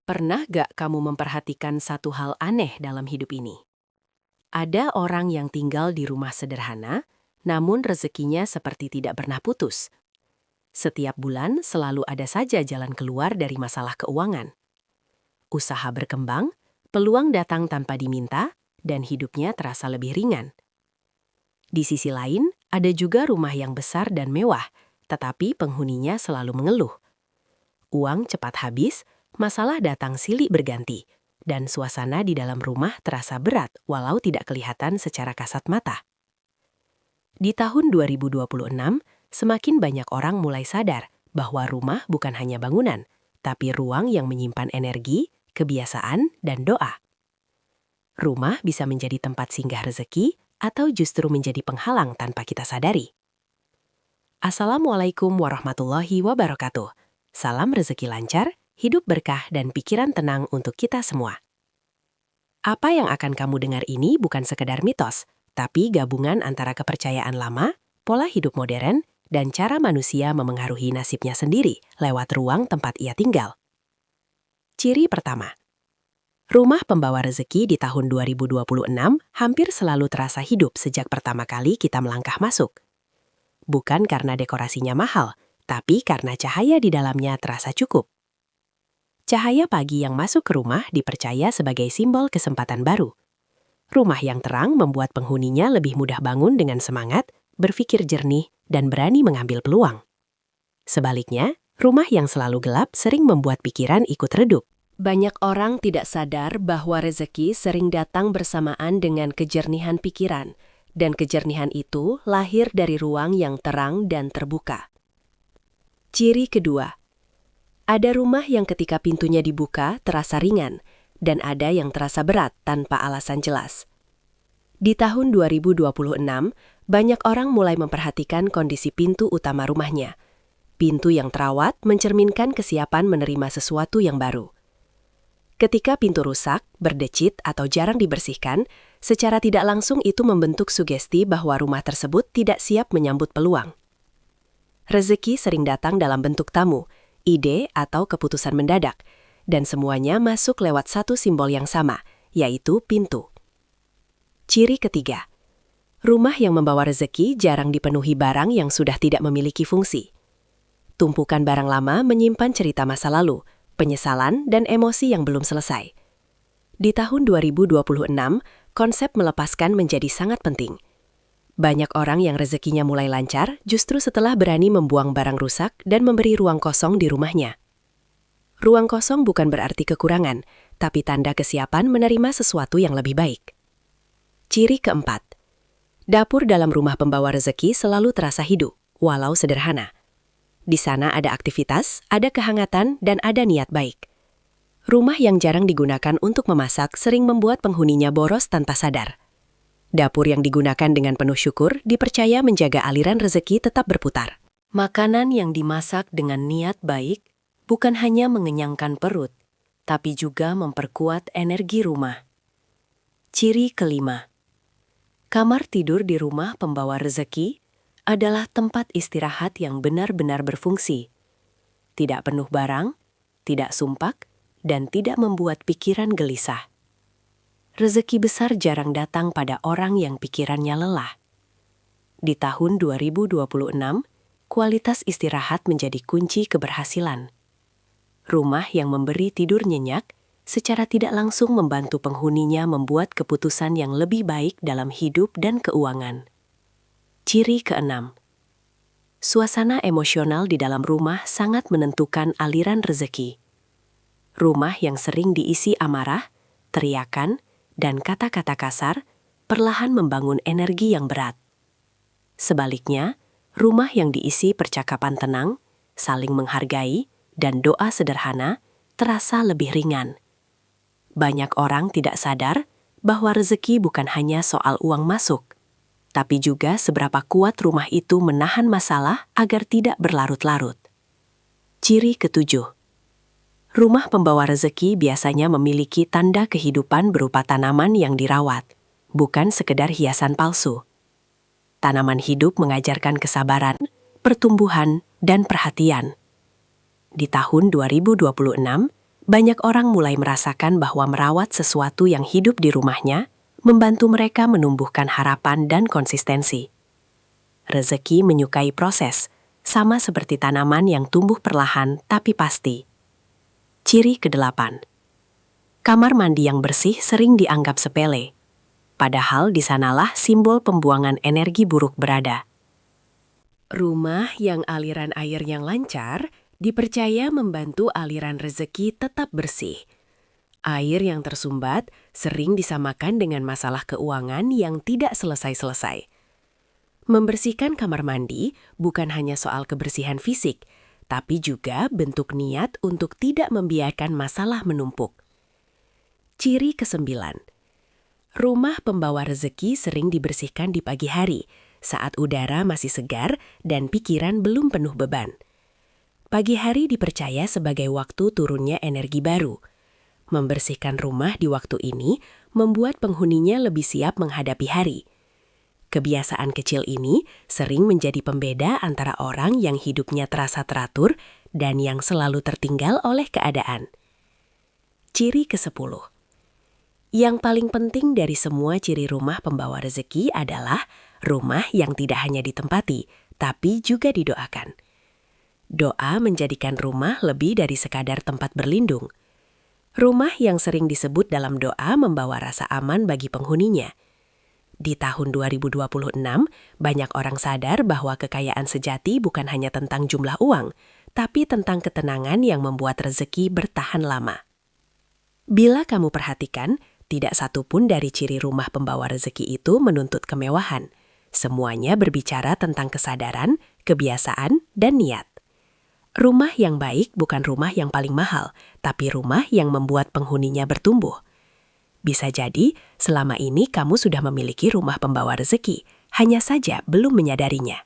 Pernah gak kamu memperhatikan satu hal aneh dalam hidup ini? Ada orang yang tinggal di rumah sederhana, namun rezekinya seperti tidak pernah putus. Setiap bulan selalu ada saja jalan keluar dari masalah keuangan. Usaha berkembang, peluang datang tanpa diminta, dan hidupnya terasa lebih ringan. Di sisi lain, ada juga rumah yang besar dan mewah, tetapi penghuninya selalu mengeluh. Uang cepat habis, masalah datang silih berganti, dan suasana di dalam rumah terasa berat walau tidak kelihatan secara kasat mata. Di tahun 2026, semakin banyak orang mulai sadar bahwa rumah bukan hanya bangunan, tapi ruang yang menyimpan energi, kebiasaan, dan doa. Rumah bisa menjadi tempat singgah rezeki atau justru menjadi penghalang tanpa kita sadari. Assalamualaikum warahmatullahi wabarakatuh. Salam rezeki lancar, hidup berkah, dan pikiran tenang untuk kita semua. Apa yang akan kamu dengar ini bukan sekedar mitos, tapi gabungan antara kepercayaan lama, pola hidup modern, dan cara manusia memengaruhi nasibnya sendiri lewat ruang tempat ia tinggal. Ciri pertama. Rumah pembawa rezeki di tahun 2026 hampir selalu terasa hidup sejak pertama kali kita melangkah masuk. Bukan karena dekorasinya mahal, tapi karena cahaya di dalamnya terasa cukup. Cahaya pagi yang masuk ke rumah dipercaya sebagai simbol kesempatan baru. Rumah yang terang membuat penghuninya lebih mudah bangun dengan semangat, berpikir jernih, dan berani mengambil peluang. Sebaliknya, rumah yang selalu gelap sering membuat pikiran ikut redup. Banyak orang tidak sadar bahwa rezeki sering datang bersamaan dengan kejernihan pikiran, dan kejernihan itu lahir dari ruang yang terang dan terbuka. Ciri kedua. Ada rumah yang ketika pintunya dibuka terasa ringan, dan ada yang terasa berat tanpa alasan jelas. Di tahun 2026, banyak orang mulai memperhatikan kondisi pintu utama rumahnya. Pintu yang terawat mencerminkan kesiapan menerima sesuatu yang baru. Ketika pintu rusak, berdecit, atau jarang dibersihkan, secara tidak langsung itu membentuk sugesti bahwa rumah tersebut tidak siap menyambut peluang. Rezeki sering datang dalam bentuk tamu, ide, atau keputusan mendadak, dan semuanya masuk lewat satu simbol yang sama, yaitu pintu. Ciri ketiga. Rumah yang membawa rezeki jarang dipenuhi barang yang sudah tidak memiliki fungsi. Tumpukan barang lama menyimpan cerita masa lalu, penyesalan, dan emosi yang belum selesai. Di tahun 2026, konsep melepaskan menjadi sangat penting. Banyak orang yang rezekinya mulai lancar justru setelah berani membuang barang rusak dan memberi ruang kosong di rumahnya. Ruang kosong bukan berarti kekurangan, tapi tanda kesiapan menerima sesuatu yang lebih baik. Ciri keempat. Dapur dalam rumah pembawa rezeki selalu terasa hidup, walau sederhana. Di sana ada aktivitas, ada kehangatan, dan ada niat baik. Rumah yang jarang digunakan untuk memasak sering membuat penghuninya boros tanpa sadar. Dapur yang digunakan dengan penuh syukur dipercaya menjaga aliran rezeki tetap berputar. Makanan yang dimasak dengan niat baik bukan hanya mengenyangkan perut, tapi juga memperkuat energi rumah. Ciri kelima. Kamar tidur di rumah pembawa rezeki adalah tempat istirahat yang benar-benar berfungsi. Tidak penuh barang, tidak sumpak, dan tidak membuat pikiran gelisah. Rezeki besar jarang datang pada orang yang pikirannya lelah. Di tahun 2026, kualitas istirahat menjadi kunci keberhasilan. Rumah yang memberi tidur nyenyak secara tidak langsung membantu penghuninya membuat keputusan yang lebih baik dalam hidup dan keuangan. Ciri keenam. Suasana emosional di dalam rumah sangat menentukan aliran rezeki. Rumah yang sering diisi amarah, teriakan, dan kata-kata kasar perlahan membangun energi yang berat. Sebaliknya, rumah yang diisi percakapan tenang, saling menghargai, dan doa sederhana terasa lebih ringan. Banyak orang tidak sadar bahwa rezeki bukan hanya soal uang masuk, tapi juga seberapa kuat rumah itu menahan masalah agar tidak berlarut-larut. Ciri ketujuh. Rumah pembawa rezeki biasanya memiliki tanda kehidupan berupa tanaman yang dirawat, bukan sekedar hiasan palsu. Tanaman hidup mengajarkan kesabaran, pertumbuhan, dan perhatian. Di tahun 2026, Banyak orang mulai merasakan bahwa merawat sesuatu yang hidup di rumahnya membantu mereka menumbuhkan harapan dan konsistensi. Rezeki menyukai proses, sama seperti tanaman yang tumbuh perlahan tapi pasti. Ciri ke-8. Kamar mandi yang bersih sering dianggap sepele, padahal di sanalah simbol pembuangan energi buruk berada. Rumah yang aliran air yang lancar dipercaya membantu aliran rezeki tetap bersih. Air yang tersumbat sering disamakan dengan masalah keuangan yang tidak selesai-selesai. Membersihkan kamar mandi bukan hanya soal kebersihan fisik, tapi juga bentuk niat untuk tidak membiarkan masalah menumpuk. Ciri ke-9. Rumah pembawa rezeki sering dibersihkan di pagi hari, saat udara masih segar dan pikiran belum penuh beban. Pagi hari dipercaya sebagai waktu turunnya energi baru. Membersihkan rumah di waktu ini membuat penghuninya lebih siap menghadapi hari. Kebiasaan kecil ini sering menjadi pembeda antara orang yang hidupnya terasa teratur dan yang selalu tertinggal oleh keadaan. Ciri ke-10. Yang paling penting dari semua ciri rumah pembawa rezeki adalah rumah yang tidak hanya ditempati, tapi juga didoakan. Doa menjadikan rumah lebih dari sekadar tempat berlindung. Rumah yang sering disebut dalam doa membawa rasa aman bagi penghuninya. Di tahun 2026, banyak orang sadar bahwa kekayaan sejati bukan hanya tentang jumlah uang, tapi tentang ketenangan yang membuat rezeki bertahan lama. Bila kamu perhatikan, tidak satu pun dari ciri rumah pembawa rezeki itu menuntut kemewahan. Semuanya berbicara tentang kesadaran, kebiasaan, dan niat. Rumah yang baik bukan rumah yang paling mahal, tapi rumah yang membuat penghuninya bertumbuh. Bisa jadi, selama ini kamu sudah memiliki rumah pembawa rezeki, hanya saja belum menyadarinya.